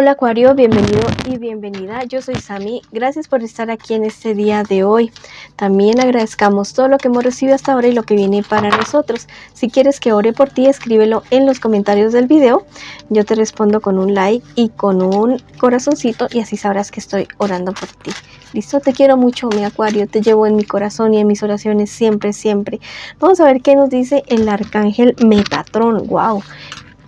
Hola Acuario, bienvenido y bienvenida. Yo soy Sami. Gracias por estar aquí en este día de hoy. También agradezcamos todo lo que hemos recibido hasta ahora y lo que viene para nosotros. Si quieres que ore por ti, escríbelo en los comentarios del video. Yo te respondo con un like y con un corazoncito y así sabrás que estoy orando por ti. ¿Listo? Te quiero mucho, mi Acuario. Te llevo en mi corazón y en mis oraciones siempre, siempre. Vamos a ver qué nos dice el arcángel Metatrón. ¡Wow!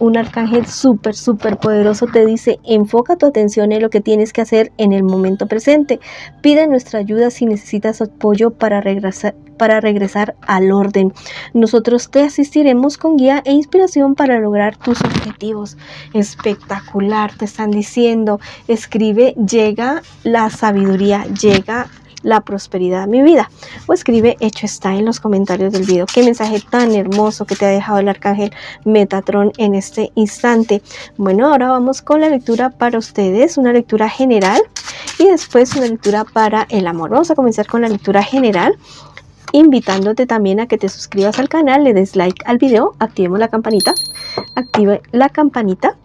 Un arcángel súper poderoso te dice: enfoca tu atención en lo que tienes que hacer en el momento presente. Pide nuestra ayuda si necesitas apoyo para regresar al orden. Nosotros te asistiremos con guía e inspiración para lograr tus objetivos. Espectacular, te están diciendo. Escribe: llega la sabiduría, llega la prosperidad a mi vida, o escribe: hecho está, en los comentarios del video. Qué mensaje tan hermoso que te ha dejado el arcángel Metatrón en este instante. Bueno, ahora vamos con la lectura para ustedes, una lectura general y después una lectura para el amor. Vamos a comenzar con la lectura general, invitándote también a que te suscribas al canal, le des like al video, active la campanita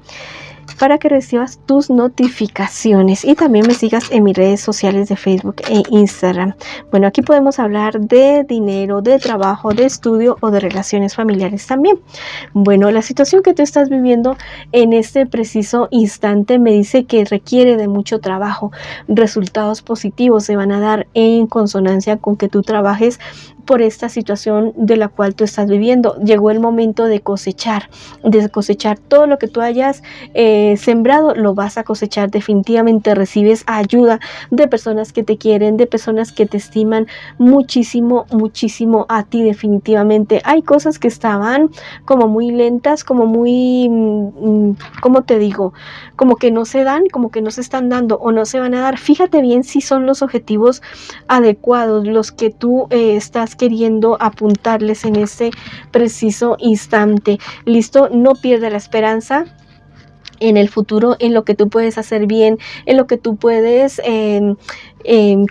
para que recibas tus notificaciones y también me sigas en mis redes sociales de Facebook e Instagram. Bueno, aquí podemos hablar de dinero, de trabajo, de estudio o de relaciones familiares también. Bueno, la situación que tú estás viviendo en este preciso instante me dice que requiere de mucho trabajo. Resultados positivos se van a dar en consonancia con que tú trabajes por esta situación de la cual tú estás viviendo. Llegó el momento de cosechar todo lo que tú hayas sembrado, lo vas a cosechar. Definitivamente recibes ayuda de personas que te quieren, de personas que te estiman muchísimo a ti. Definitivamente hay cosas que estaban como muy lentas, como muy, ¿cómo te digo? Como que no se dan, como que no se están dando o no se van a dar. Fíjate bien si son los objetivos adecuados los que tú estás queriendo apuntarles en este preciso instante. Listo, no pierdas la esperanza en el futuro, en lo que tú puedes hacer bien, en lo que tú puedes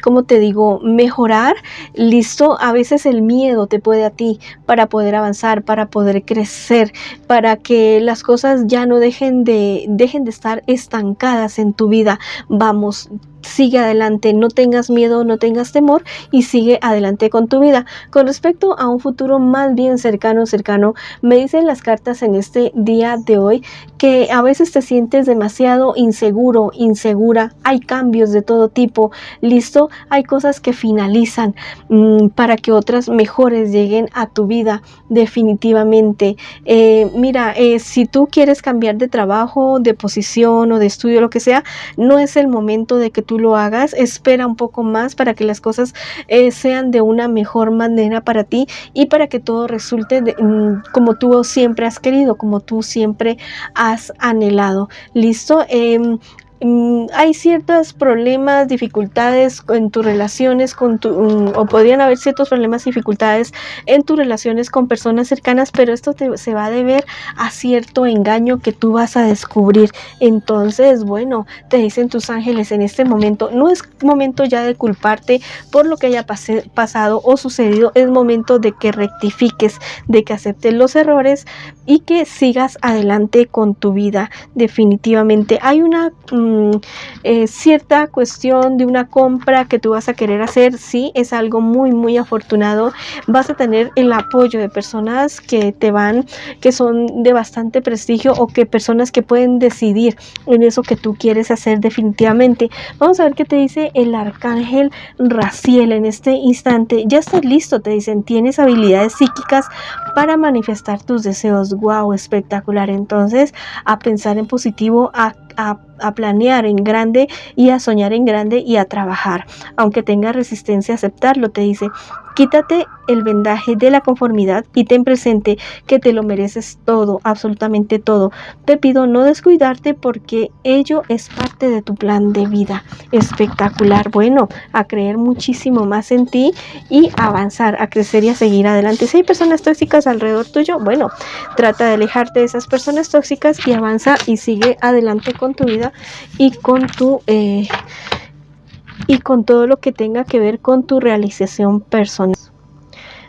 ¿cómo te digo? Mejorar. Listo, a veces el miedo te puede a ti para poder avanzar, para poder crecer, para que las cosas ya no dejen de estar estancadas en tu vida. Vamos, sigue adelante, no tengas miedo, no tengas temor y sigue adelante con tu vida. Con respecto a un futuro más bien cercano, me dicen las cartas en este día de hoy que a veces te sientes demasiado inseguro, insegura. Hay cambios de todo tipo. Listo, hay cosas que finalizan para que otras mejores lleguen a tu vida. Definitivamente. Mira, si tú quieres cambiar de trabajo, de posición o de estudio, lo que sea, no es el momento de que tú lo hagas. Espera un poco más para que las cosas sean de una mejor manera para ti y para que todo resulte como tú siempre has querido, como tú siempre has anhelado. Listo. Hay ciertos problemas, dificultades en tus relaciones o podrían haber ciertos problemas, dificultades en tus relaciones con personas cercanas, pero esto se va a deber a cierto engaño que tú vas a descubrir. Entonces, bueno, te dicen tus ángeles en este momento, no es momento ya de culparte por lo que haya pasado o sucedido, es momento de que rectifiques, de que aceptes los errores y que sigas adelante con tu vida. Definitivamente hay una cierta cuestión de una compra que tú vas a querer hacer. Sí, es algo muy afortunado. Vas a tener el apoyo de personas que son de bastante prestigio o que personas que pueden decidir en eso que tú quieres hacer. Definitivamente. Vamos a ver qué te dice el arcángel Raziel en este instante. Ya estás listo, te dicen, tienes habilidades psíquicas para manifestar tus deseos. Wow, espectacular. Entonces, a pensar en positivo, a planear en grande y a soñar en grande y a trabajar. Aunque tengas resistencia a aceptarlo, te dice, quítate el vendaje de la conformidad y ten presente que te lo mereces todo, absolutamente todo. Te pido no descuidarte porque ello es parte de tu plan de vida. Espectacular. Bueno, a creer muchísimo más en ti y avanzar, a crecer y a seguir adelante. Si hay personas tóxicas alrededor tuyo, bueno, trata de alejarte de esas personas tóxicas y avanza y sigue adelante con tu vida y con todo lo que tenga que ver con tu realización personal.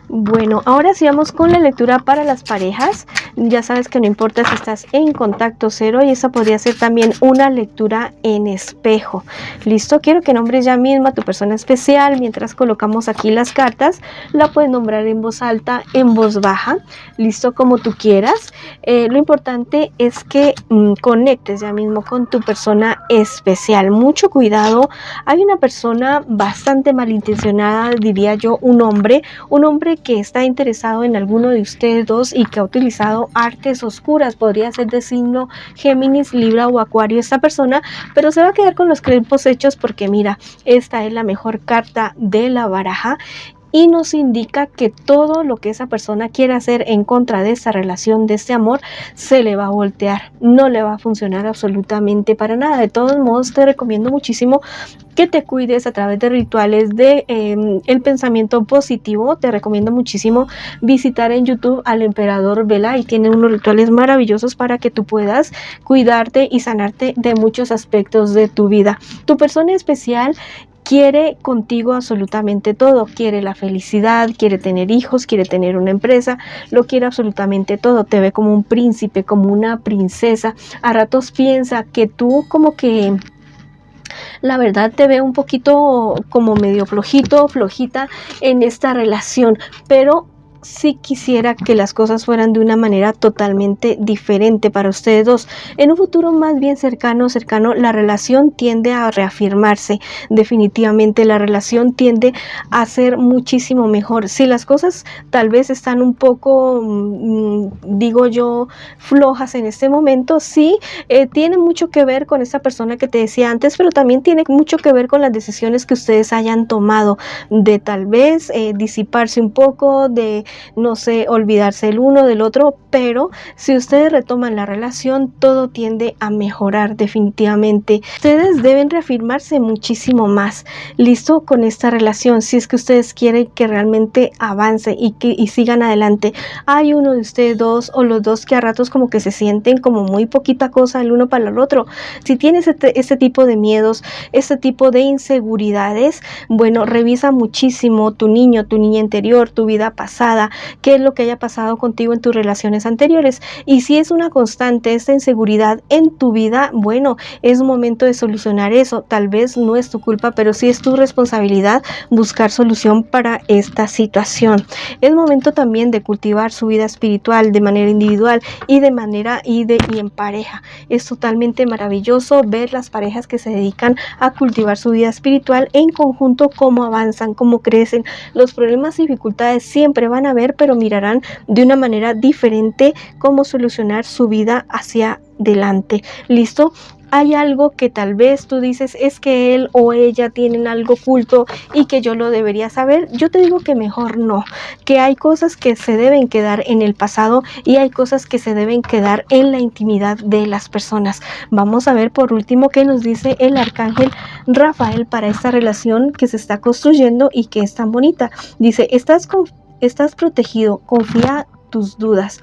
Bueno, ahora sí vamos con la lectura para las parejas. Ya sabes que no importa si estás en contacto cero, y esa podría ser también una lectura en espejo. ¿Listo? Quiero que nombres ya mismo a tu persona especial. Mientras colocamos aquí las cartas, la puedes nombrar en voz alta, en voz baja. ¿Listo? Como tú quieras. Lo importante es que conectes ya mismo con tu persona especial. Mucho cuidado. Hay una persona bastante malintencionada, diría yo, un hombre que está interesado en alguno de ustedes dos y que ha utilizado artes oscuras. Podría ser de signo Géminis, Libra o Acuario esta persona, pero se va a quedar con los crepos hechos porque mira, esta es la mejor carta de la baraja y nos indica que todo lo que esa persona quiere hacer en contra de esta relación, de este amor, se le va a voltear, no le va a funcionar absolutamente para nada. De todos modos, te recomiendo muchísimo que te cuides a través de rituales de el pensamiento positivo. Te recomiendo muchísimo visitar en YouTube al Emperador Vela, y tienen unos rituales maravillosos para que tú puedas cuidarte y sanarte de muchos aspectos de tu vida. Tu persona especial quiere contigo absolutamente todo, quiere la felicidad, quiere tener hijos, quiere tener una empresa, lo quiere absolutamente todo, te ve como un príncipe, como una princesa. A ratos piensa que tú como que la verdad te ve un poquito como medio flojito, flojita en esta relación, pero sí quisiera que las cosas fueran de una manera totalmente diferente para ustedes dos. En un futuro más bien cercano, la relación tiende a reafirmarse. Definitivamente la relación tiende a ser muchísimo mejor. Si las cosas tal vez están un poco, digo yo, flojas en este momento, sí, tiene mucho que ver con esa persona que te decía antes, pero también tiene mucho que ver con las decisiones que ustedes hayan tomado, de tal vez disiparse un poco, de no sé, olvidarse el uno del otro, pero si ustedes retoman la relación, todo tiende a mejorar definitivamente. Ustedes deben reafirmarse muchísimo más, listo, con esta relación, si es que ustedes quieren que realmente avance y sigan adelante. Hay uno de ustedes dos o los dos que a ratos como que se sienten como muy poquita cosa el uno para el otro. Si tienes este tipo de miedos, este tipo de inseguridades, bueno, revisa muchísimo tu niño, tu niña interior, tu vida pasada, qué es lo que haya pasado contigo en tus relaciones anteriores, y si es una constante esta inseguridad en tu vida, bueno, es momento de solucionar eso. Tal vez no es tu culpa, pero sí es tu responsabilidad buscar solución para esta situación. Es momento también de cultivar su vida espiritual de manera individual y de manera y en pareja. Es totalmente maravilloso ver las parejas que se dedican a cultivar su vida espiritual en conjunto, cómo avanzan, cómo crecen. Los problemas y dificultades siempre van a haber, pero mirarán de una manera diferente cómo solucionar su vida hacia adelante. ¿Listo? Hay algo que tal vez tú dices, es que él o ella tienen algo oculto y que yo lo debería saber. Yo te digo que mejor no, que hay cosas que se deben quedar en el pasado y hay cosas que se deben quedar en la intimidad de las personas. Vamos a ver por último qué nos dice el arcángel Rafael para esta relación que se está construyendo y que es tan bonita. Dice, estás protegido, confía tus dudas.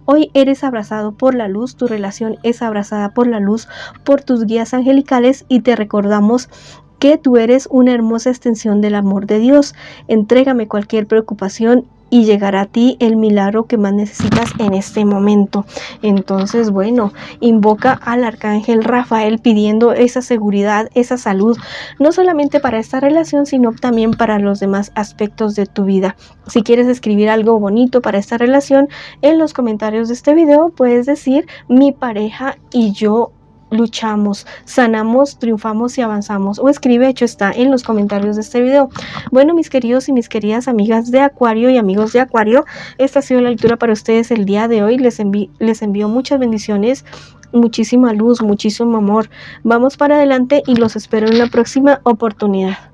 Hoy eres abrazado por la luz, tu relación es abrazada por la luz, por tus guías angelicales, y te recordamos que tú eres una hermosa extensión del amor de Dios. Entrégame cualquier preocupación y llegará a ti el milagro que más necesitas en este momento. Entonces, bueno, invoca al arcángel Rafael pidiendo esa seguridad, esa salud, no solamente para esta relación, sino también para los demás aspectos de tu vida. Si quieres escribir algo bonito para esta relación, en los comentarios de este video puedes decir: mi pareja y yo luchamos, sanamos, triunfamos y avanzamos, o escribe hecho está en los comentarios de este video. Bueno, mis queridos y mis queridas amigas de Acuario y amigos de Acuario, esta ha sido la lectura para ustedes el día de hoy. Les envío muchas bendiciones, muchísima luz, muchísimo amor. Vamos para adelante y los espero en la próxima oportunidad.